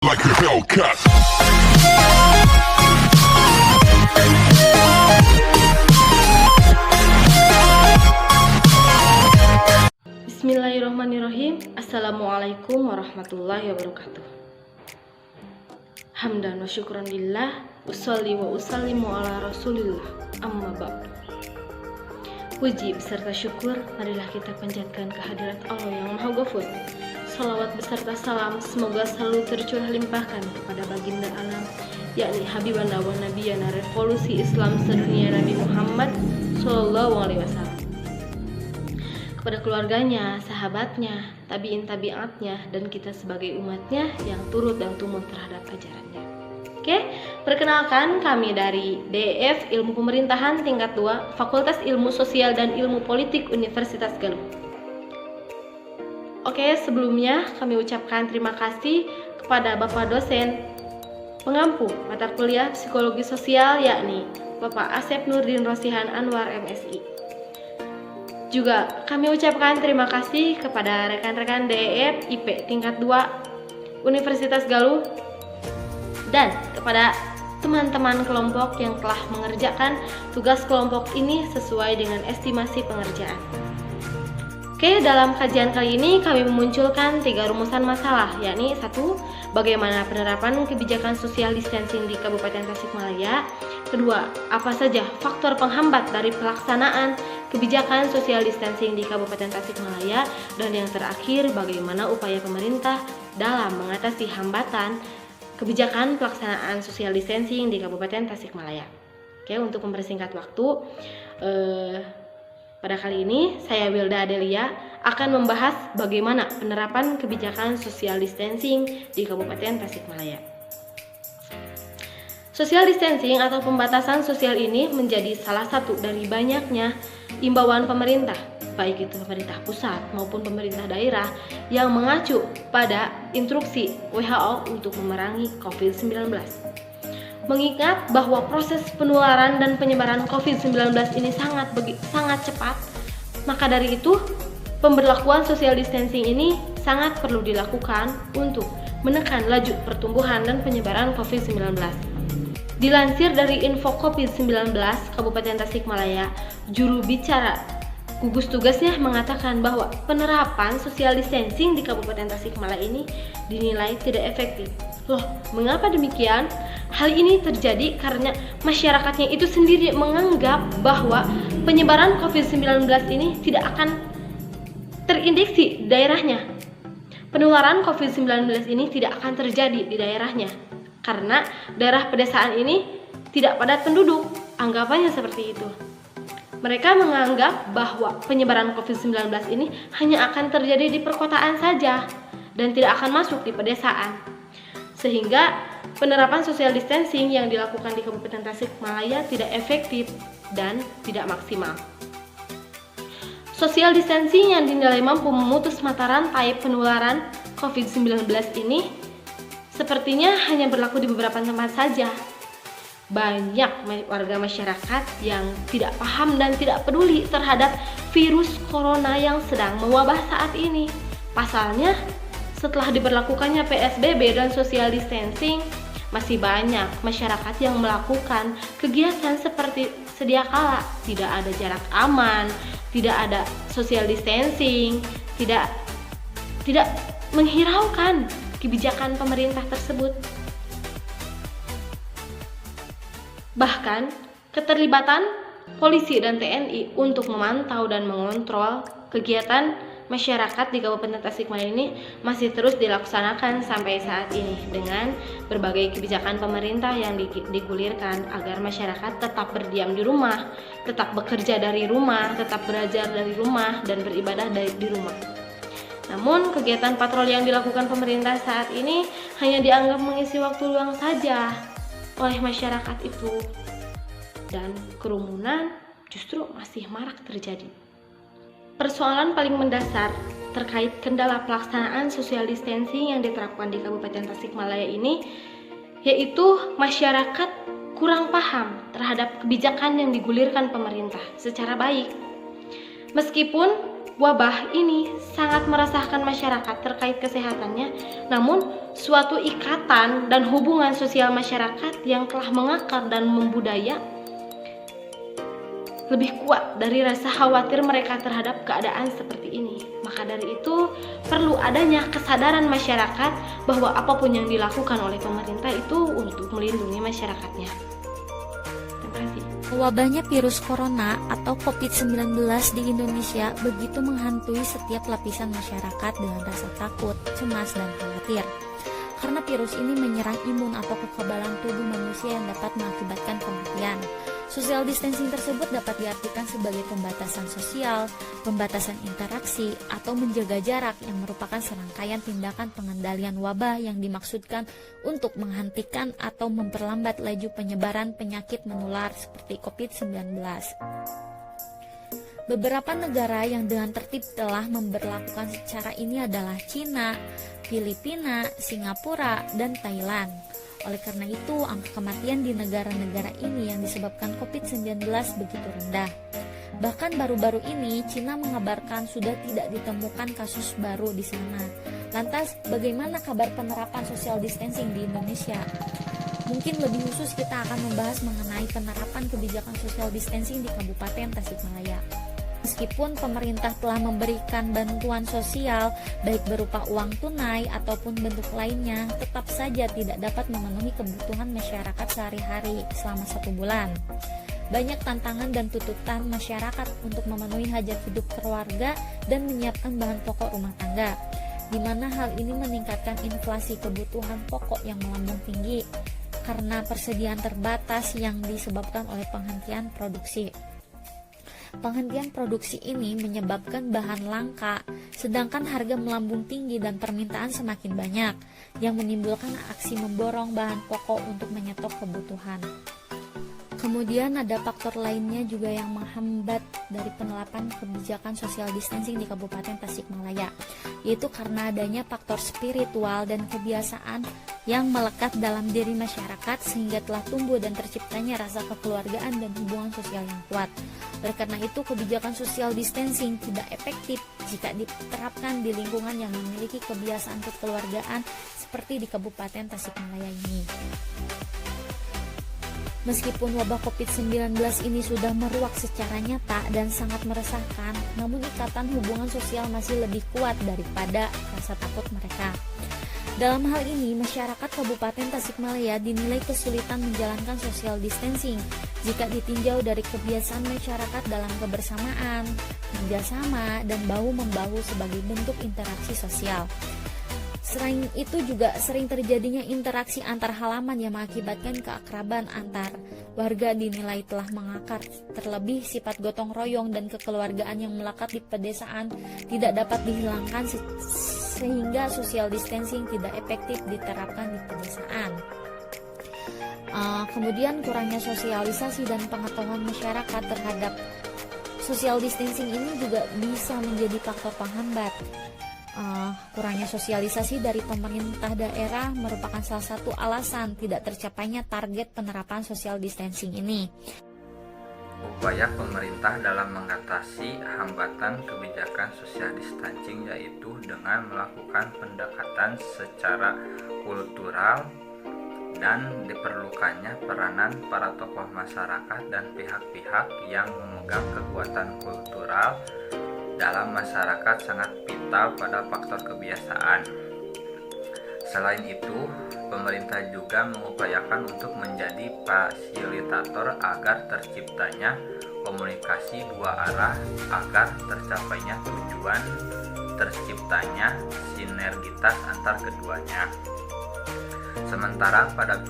like a Hellcat. Bismillahirrahmanirrahim. Assalamualaikum warahmatullahi wabarakatuh. Hamdan wa syukran lillah, usolli wa usallimu ala rasulillah, amma ba'du. Puji beserta syukur marilah kita panjatkan kehadirat Allah yang Maha Ghafur. Salawat beserta salam semoga selalu tercurah limpahkan kepada baginda alam, yakni Habibana wa Nabiyana revolusi Islam sedunia Nabi Muhammad Sallallahu Alaihi Wasallam, kepada keluarganya, sahabatnya, tabiin-tabiatnya, dan kita sebagai umatnya yang turut dan tumbuh terhadap ajarannya. Oke, perkenalkan kami dari DF Ilmu Pemerintahan tingkat 2 Fakultas Ilmu Sosial dan Ilmu Politik Universitas Galuh. Oke, sebelumnya kami ucapkan terima kasih kepada Bapak dosen pengampu mata kuliah Psikologi Sosial, yakni Bapak Asep Nurdin Rosihan Anwar MSI. Juga kami ucapkan terima kasih kepada rekan-rekan DEF IP tingkat 2 Universitas Galuh dan kepada teman-teman kelompok yang telah mengerjakan tugas kelompok ini sesuai dengan estimasi pengerjaan. Oke, dalam kajian kali ini kami memunculkan 3 rumusan masalah, yakni 1. Bagaimana penerapan kebijakan social distancing di Kabupaten Tasikmalaya. 2. Apa saja faktor penghambat dari pelaksanaan kebijakan social distancing di Kabupaten Tasikmalaya. Dan yang terakhir, bagaimana upaya pemerintah dalam mengatasi hambatan kebijakan pelaksanaan social distancing di Kabupaten Tasikmalaya. Oke, untuk mempersingkat waktu, pada kali ini saya Wilda Adelia akan membahas bagaimana penerapan kebijakan social distancing di Kabupaten Tasikmalaya. Social distancing atau pembatasan sosial ini menjadi salah satu dari banyaknya imbauan pemerintah, baik itu pemerintah pusat maupun pemerintah daerah, yang mengacu pada instruksi WHO untuk memerangi COVID-19. Mengingat bahwa proses penularan dan penyebaran COVID-19 ini sangat cepat, maka dari itu pemberlakuan social distancing ini sangat perlu dilakukan untuk menekan laju pertumbuhan dan penyebaran COVID-19. Dilansir dari info COVID-19 Kabupaten Tasikmalaya, juru bicara gugus tugasnya mengatakan bahwa penerapan social distancing di Kabupaten Tasikmalaya ini dinilai tidak efektif. Loh, mengapa demikian? Hal ini terjadi karena masyarakatnya itu sendiri menganggap bahwa penyebaran COVID-19 ini tidak akan terindeksi di daerahnya. Penularan COVID-19 ini tidak akan terjadi di daerahnya karena daerah pedesaan ini tidak padat penduduk. Anggapannya seperti itu. Mereka menganggap bahwa penyebaran COVID-19 ini hanya akan terjadi di perkotaan saja dan tidak akan masuk di pedesaan. Sehingga penerapan social distancing yang dilakukan di Kabupaten Tasikmalaya tidak efektif dan tidak maksimal. Social distancing yang dinilai mampu memutus mata rantai penularan COVID-19 ini sepertinya hanya berlaku di beberapa tempat saja. Banyak warga masyarakat yang tidak paham dan tidak peduli terhadap virus corona yang sedang mewabah saat ini. Pasalnya, setelah diberlakukannya PSBB dan social distancing, masih banyak masyarakat yang melakukan kegiatan seperti sedia kala. Tidak ada jarak aman, tidak ada social distancing, tidak menghiraukan kebijakan pemerintah tersebut. Bahkan, keterlibatan polisi dan TNI untuk memantau dan mengontrol kegiatan masyarakat di Kabupaten Tasikmalaya ini masih terus dilaksanakan sampai saat ini dengan berbagai kebijakan pemerintah yang digulirkan agar masyarakat tetap berdiam di rumah, tetap bekerja dari rumah, tetap belajar dari rumah, dan beribadah di rumah. Namun, kegiatan patroli yang dilakukan pemerintah saat ini hanya dianggap mengisi waktu luang saja oleh masyarakat itu, dan kerumunan justru masih marak terjadi. Persoalan paling mendasar terkait kendala pelaksanaan social distancing yang diterapkan di Kabupaten Tasikmalaya ini yaitu masyarakat kurang paham terhadap kebijakan yang digulirkan pemerintah secara baik. Meskipun wabah ini sangat meresahkan masyarakat terkait kesehatannya, namun suatu ikatan dan hubungan sosial masyarakat yang telah mengakar dan membudaya lebih kuat dari rasa khawatir mereka terhadap keadaan seperti ini. Maka dari itu perlu adanya kesadaran masyarakat bahwa apapun yang dilakukan oleh pemerintah itu untuk melindungi masyarakatnya. Terima kasih. Wabahnya virus corona atau COVID-19 di Indonesia begitu menghantui setiap lapisan masyarakat dengan rasa takut, cemas, dan khawatir. Karena virus ini menyerang imun atau kekebalan tubuh manusia yang dapat mengakibatkan kematian. Social distancing tersebut dapat diartikan sebagai pembatasan sosial, pembatasan interaksi, atau menjaga jarak yang merupakan serangkaian tindakan pengendalian wabah yang dimaksudkan untuk menghentikan atau memperlambat laju penyebaran penyakit menular seperti COVID-19. Beberapa negara yang dengan tertib telah memberlakukan secara ini adalah Cina, Filipina, Singapura, dan Thailand. Oleh karena itu, angka kematian di negara-negara ini yang disebabkan COVID-19 begitu rendah. Bahkan baru-baru ini, Cina mengabarkan sudah tidak ditemukan kasus baru di sana. Lantas, bagaimana kabar penerapan social distancing di Indonesia? Mungkin lebih khusus kita akan membahas mengenai penerapan kebijakan social distancing di Kabupaten Tasikmalaya. Meskipun pemerintah telah memberikan bantuan sosial baik berupa uang tunai ataupun bentuk lainnya, tetap saja tidak dapat memenuhi kebutuhan masyarakat sehari-hari selama 1 bulan. Banyak tantangan dan tuntutan masyarakat untuk memenuhi hajat hidup keluarga dan menyiapkan bahan pokok rumah tangga, di mana hal ini meningkatkan inflasi kebutuhan pokok yang melambung tinggi karena persediaan terbatas yang disebabkan oleh penghentian produksi. Penghentian produksi ini menyebabkan bahan langka, sedangkan harga melambung tinggi dan permintaan semakin banyak, yang menimbulkan aksi memborong bahan pokok untuk menyetok kebutuhan. Kemudian ada faktor lainnya juga yang menghambat dari penerapan kebijakan social distancing di Kabupaten Tasikmalaya, yaitu karena adanya faktor spiritual dan kebiasaan yang melekat dalam diri masyarakat sehingga telah tumbuh dan terciptanya rasa kekeluargaan dan hubungan sosial yang kuat. Oleh karena itu, kebijakan social distancing tidak efektif jika diterapkan di lingkungan yang memiliki kebiasaan kekeluargaan seperti di Kabupaten Tasikmalaya ini. Meskipun wabah COVID-19 ini sudah meruak secara nyata dan sangat meresahkan, namun ikatan hubungan sosial masih lebih kuat daripada rasa takut mereka. Dalam hal ini, masyarakat Kabupaten Tasikmalaya dinilai kesulitan menjalankan social distancing jika ditinjau dari kebiasaan masyarakat dalam kebersamaan, kerjasama, dan bahu-membahu sebagai bentuk interaksi sosial. Selain itu juga sering terjadinya interaksi antar halaman yang mengakibatkan keakraban antar warga dinilai telah mengakar. Terlebih sifat gotong royong dan kekeluargaan yang melekat di pedesaan tidak dapat dihilangkan sehingga social distancing tidak efektif diterapkan di pedesaan. Kemudian kurangnya sosialisasi dan pengetahuan masyarakat terhadap social distancing ini juga bisa menjadi faktor penghambat. Kurangnya sosialisasi dari pemerintah daerah merupakan salah satu alasan tidak tercapainya target penerapan social distancing ini. Upaya pemerintah dalam mengatasi hambatan kebijakan social distancing yaitu dengan melakukan pendekatan secara kultural dan diperlukannya peranan para tokoh masyarakat dan pihak-pihak yang memegang kekuatan kultural dalam masyarakat sangat vital pada faktor kebiasaan. Selain itu, pemerintah juga mengupayakan untuk menjadi fasilitator agar terciptanya komunikasi dua arah agar tercapainya tujuan terciptanya sinergitas antar keduanya. Sementara pada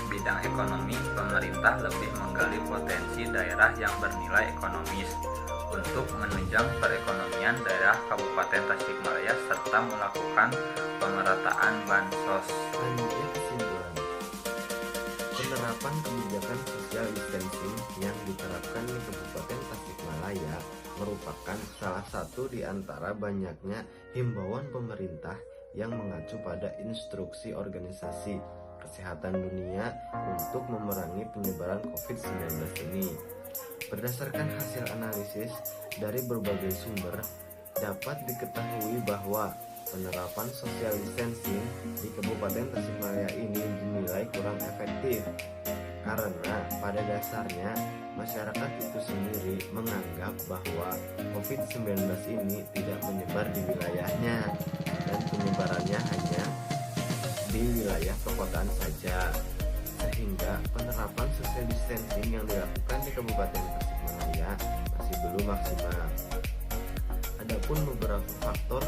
bidang ekonomi, pemerintah lebih menggali potensi daerah yang bernilai ekonomis untuk menunjang perekonomian daerah Kabupaten Tasikmalaya serta melakukan pemerataan bansos. Kesimpulan, penerapan kebijakan social distancing yang diterapkan di Kabupaten Tasikmalaya merupakan salah satu di antara banyaknya himbauan pemerintah yang mengacu pada instruksi Organisasi Kesehatan Dunia untuk memerangi penyebaran COVID-19 ini. Berdasarkan hasil analisis dari berbagai sumber, dapat diketahui bahwa penerapan social distancing di Kabupaten Tasikmalaya ini dinilai kurang efektif karena pada dasarnya masyarakat itu sendiri menganggap bahwa COVID-19 ini tidak menyebar di wilayahnya dan penyebarannya hanya di wilayah perkotaan saja, sehingga penerapan social distancing yang dilakukan di Kabupaten Tasikmalaya masih belum maksimal. Adapun beberapa faktor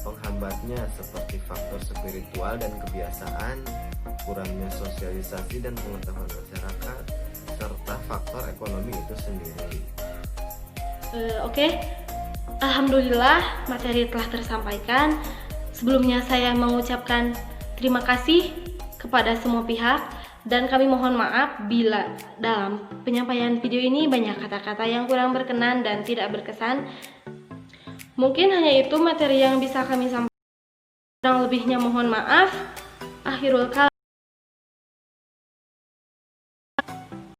penghambatnya seperti faktor spiritual dan kebiasaan, kurangnya sosialisasi dan pengetahuan masyarakat, serta faktor ekonomi itu sendiri. Oke, Alhamdulillah materi telah tersampaikan. Sebelumnya saya mengucapkan terima kasih kepada semua pihak dan kami mohon maaf bila dalam penyampaian video ini banyak kata-kata yang kurang berkenan dan tidak berkesan. Mungkin hanya itu materi yang bisa kami sampaikan. Kurang lebihnya mohon maaf. Akhirul kalam.